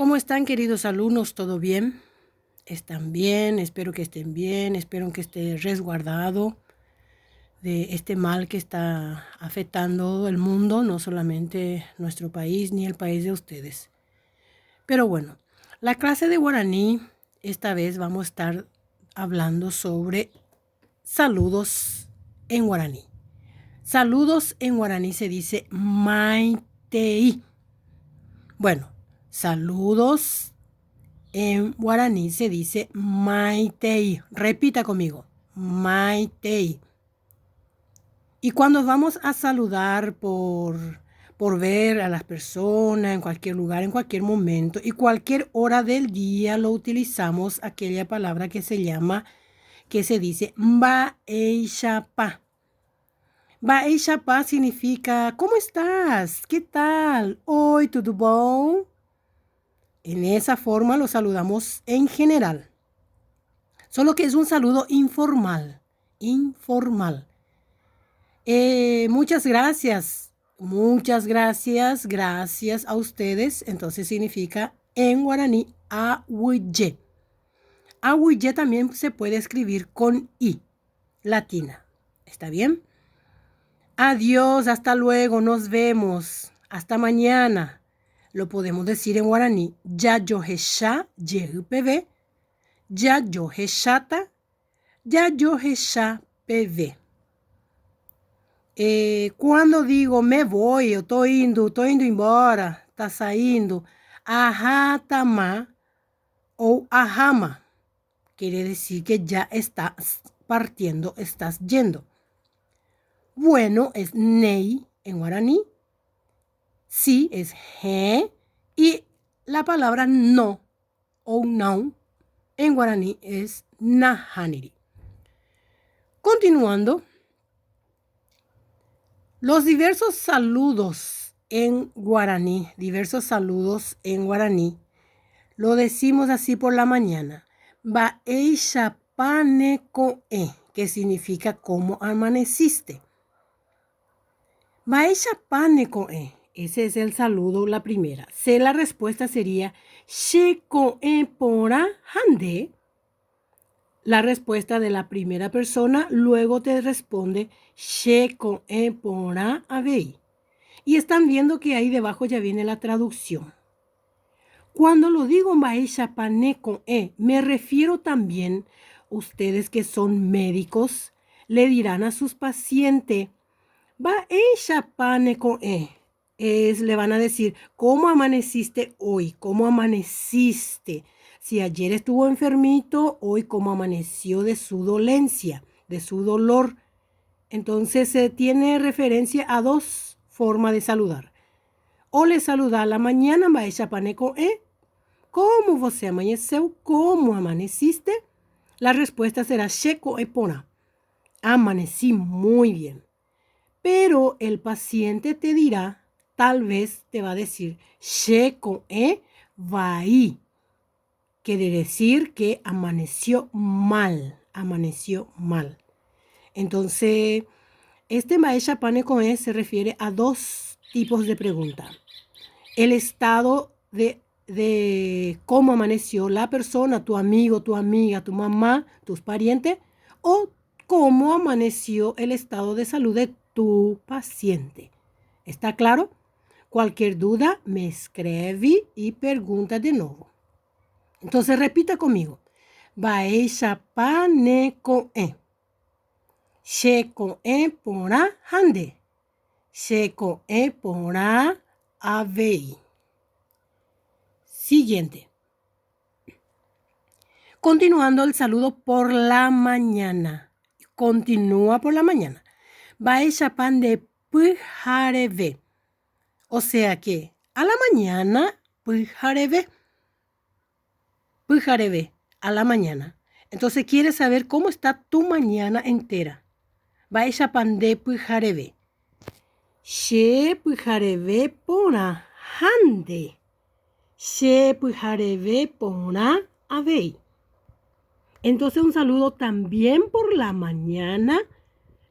¿Cómo están, queridos alumnos? ¿Todo bien? ¿Están bien? Espero que estén bien, espero que esté resguardado de este mal que está afectando el mundo, no solamente nuestro país ni el país de ustedes. Pero bueno, la clase de guaraní, esta vez vamos a estar hablando sobre saludos en guaraní. Saludos en guaraní se dice maitei. Bueno, saludos en guaraní se dice maitei. Repita conmigo, maitei. Y cuando vamos a saludar por ver a las personas en cualquier lugar, en cualquier momento y cualquier hora del día, lo utilizamos aquella palabra que se dice baeixapa. Baeixapa significa, ¿cómo estás? ¿Qué tal? Oi, tudo bom? En esa forma lo saludamos en general. Solo que es un saludo informal. Informal. Muchas gracias. Muchas gracias. Gracias a ustedes. Entonces significa en guaraní awuye. Awuye también se puede escribir con I latina. ¿Está bien? Adiós, hasta luego, nos vemos. Hasta mañana. Lo podemos decir en guaraní. Yayohesha, yehupv. Yayoheshata, yayohesha pv. Quando digo me voy, eu tô indo embora, tá saindo, ahatama ou ahama, quiere decir que ya estás partiendo, estás yendo. Bueno es nei en guaraní, sí es he, y la palabra no o no en guaraní es nahaniri. Continuando, los diversos saludos en guaraní, lo decimos así por la mañana. Baeixapane koe, que significa cómo amaneciste. Baeixapane koe, ese es el saludo, la primera. La respuesta sería she koe pora hande. La respuesta de la primera persona luego te responde she koe pora avei. Y están viendo que ahí debajo ya viene la traducción. Cuando lo digo baeixapane koe, me refiero también, ustedes que son médicos, le dirán a sus pacientes, baeixapane koe. Le van a decir, ¿cómo amaneciste hoy? ¿Cómo amaneciste? Si ayer estuvo enfermito, hoy cómo amaneció de su dolencia, de su dolor. Entonces se tiene referencia a dos formas de saludar. O le saluda a la mañana, baeixapane koe. ¿Cómo você amanheceu? ¿Cómo amaneciste? La respuesta será she koe pora. Amanecí muy bien. Pero el paciente te dirá, tal vez te va a decir, she koe vai. Quiere decir que amaneció mal. Entonces, este baeixapane koe se refiere a dos tipos de pregunta. El estado de cómo amaneció la persona, tu amigo, tu amiga, tu mamá, tus parientes, o cómo amaneció el estado de salud de tu paciente. ¿Está claro? Cualquier duda me escribe y pregunta de nuevo. Entonces repita conmigo. Baeixapane koe. She koe pora hande. She koe pora avei. Siguiente. Continuando el saludo por la mañana. Continúa por la mañana. Baeixapane pujareve. O sea que a la mañana, pujareve, a la mañana. Entonces quieres saber cómo está tu mañana entera. Baeixapane pujareve. She pujareve pora hande. She pujareve pora avei. Entonces un saludo también por la mañana,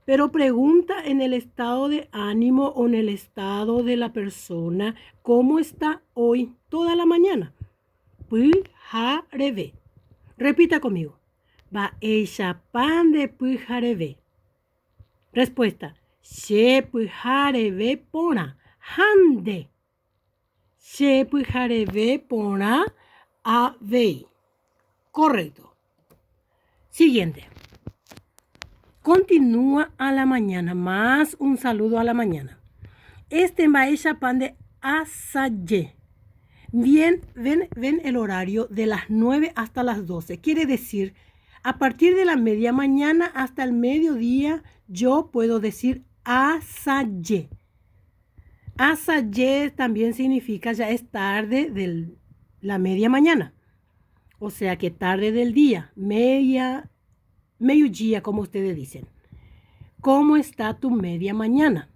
pero pregunta en el estado de ánimo o en el estado de la persona, ¿cómo está hoy toda la mañana? pyhareve. Repita conmigo. Ba'éicha pande pyhareve. Respuesta. Che pyhareve porã. Hande. Che pyhareve porã avei. Correcto. Siguiente. Continúa a la mañana. Más un saludo a la mañana. Ba'éicha pande asaye. Bien, ven el horario de las 9 hasta las 12. Quiere decir, a partir de la media mañana hasta el mediodía, yo puedo decir asaye. Asaye también significa ya es tarde de la media mañana. O sea que tarde del día, mediodía, como ustedes dicen. ¿Cómo está tu media mañana?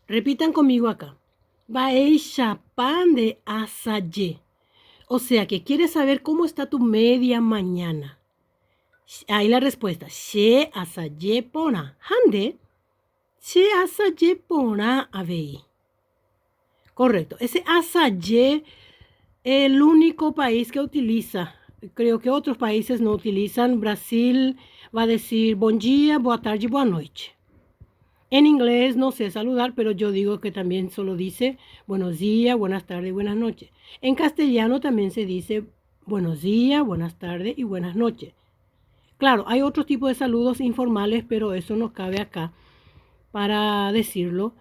Repitan conmigo acá. Ba'éicha pande asaye. O sea que quieres saber cómo está tu media mañana. Ahí la respuesta. Che asaye porã. Hande. Che asaye porã avei. Correcto. Ese asaye es el único país que utiliza. Creo que otros países no utilizan. Brasil va a decir bom dia, boa tarde, boa noite. En inglés no sé saludar, pero yo digo que también solo dice buenos días, buenas tardes, buenas noches. En castellano también se dice buenos días, buenas tardes y buenas noches. Claro, hay otro tipo de saludos informales, pero eso no cabe acá para decirlo,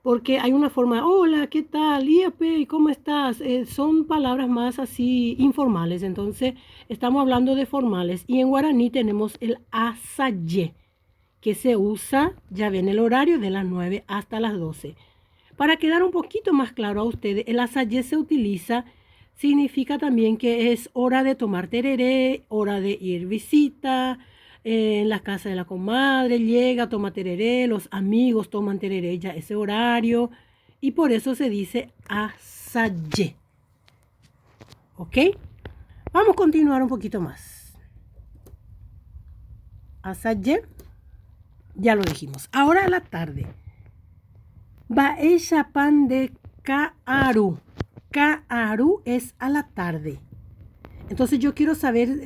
porque hay una forma, hola, ¿qué tal? Iape, ¿cómo estás? Son palabras más así informales, entonces estamos hablando de formales. Y en guaraní tenemos el asaye, que se usa, ya ven el horario, de las 9 hasta las 12. Para quedar un poquito más claro a ustedes, el asaye se utiliza, significa también que es hora de tomar tereré, hora de ir visita, en la casa de la comadre, llega, toma tereré, los amigos toman tereré ya ese horario, y por eso se dice asaye. ¿Ok? Vamos a continuar un poquito más. Asaye. Ya lo dijimos. Ahora a la tarde. Ba'éicha pande ka'aru. Ka'aru es a la tarde. Entonces yo quiero saber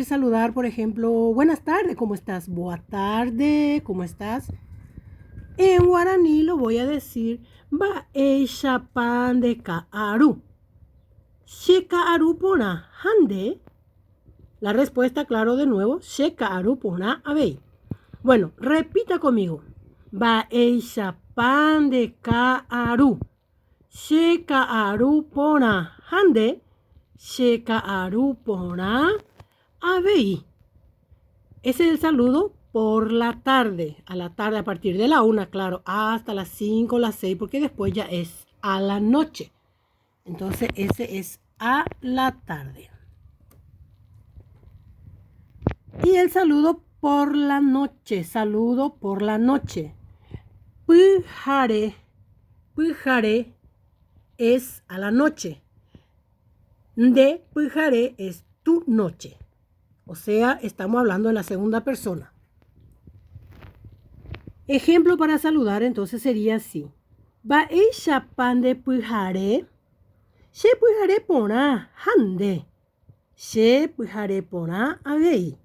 saludar, por ejemplo, buenas tardes, ¿cómo estás? Boa tarde, ¿cómo estás? En guaraní lo voy a decir ba'éicha pande ka'aru. Che ka'aru porã hande. La respuesta, claro, de nuevo, che ka'aru porã avei. Bueno, repita conmigo. Ba'éicha pande ka'aru. Che ka'aru porã hande. Che ka'aru porã avei. Ese es el saludo por la tarde. A la tarde, a partir de la 1, claro, hasta las 5, las 6, porque después ya es a la noche. Entonces, ese es a la tarde. Y el saludo por la noche, saludo por la noche. Pyhare, pyhare es a la noche. De pyhare es tu noche. O sea, estamos hablando en la segunda persona. Ejemplo para saludar entonces sería así. Ba'éicha pande pyhare. Che pyhare porã hande. Che pyhare porã avei.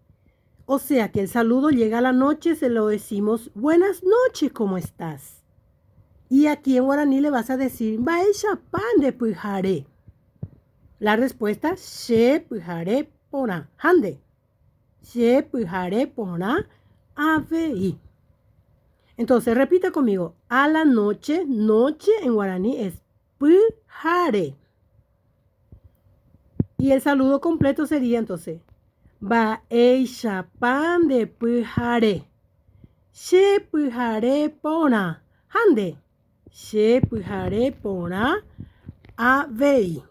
O sea que el saludo llega a la noche, se lo decimos, buenas noches, ¿cómo estás? Y aquí en guaraní le vas a decir, ba'éicha pande pyhare. La respuesta, che pyhare porã hande. Che pyhare porã avei. Entonces, repita conmigo, a la noche, noche en guaraní es pyhare. Y el saludo completo sería entonces, ba'éicha pande pyhare. Che pyhare porã hande. Che pyhare porã avei.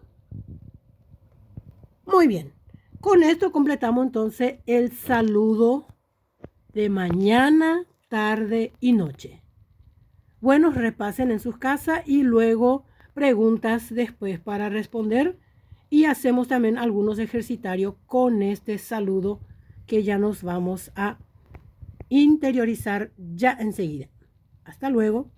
Muy bien. Con esto completamos entonces el saludo de mañana, tarde y noche. Bueno, repasen en sus casas y luego preguntas después para responder. Y hacemos también algunos ejercitarios con este saludo que ya nos vamos a interiorizar ya enseguida. Hasta luego.